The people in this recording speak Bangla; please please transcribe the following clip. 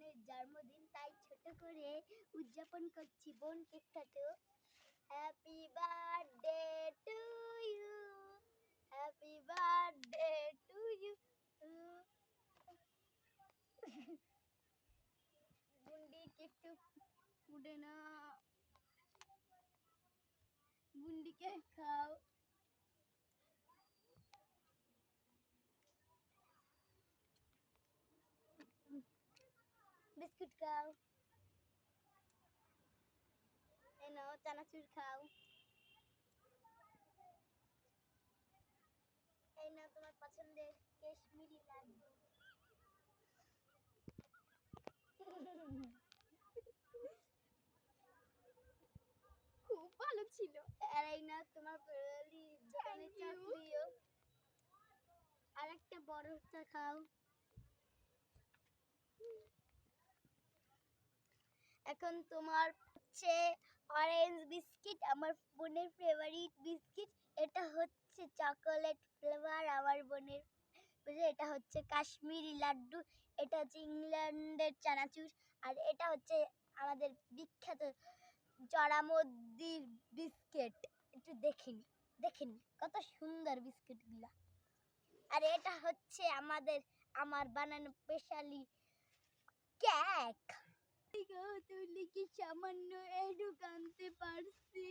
বোনের জন্মদিন, তাই ছোট করে উদযাপন করছি। বোন কেক কাটো। Happy birthday to you, happy birthday to you. বুন্ডি একটু ফুটে না, বুন্ডিকে খাও। বিস্কুট খাও, এই নাও চানাচুর খাও, এই নাও তোমার পছন্দের কাশ্মীরি লাড্ডু। খুব ভালো ছিল। আর এই নাও তোমার দোকানের চাকরিও। আর একটা বড় চা খাও। এখন তোমার হচ্ছে অরেঞ্জ বিস্কিট, আমার বোনের ফেভারিট বিস্কিট। এটা হচ্ছে চকোলেট ফ্লেভার আমার বোনের। এটা হচ্ছে কাশ্মীরি লাড্ডু, এটা হচ্ছে ইংল্যান্ডের চানাচুর, আর এটা হচ্ছে আমাদের বিখ্যাত চড়ামদ্দির বিস্কিট। একটু দেখিন কত সুন্দর বিস্কিটগুলা। আর এটা হচ্ছে আমার বানানো স্পেশালি কেক। তুই কি সামান্য এটুক আনতে পারছি?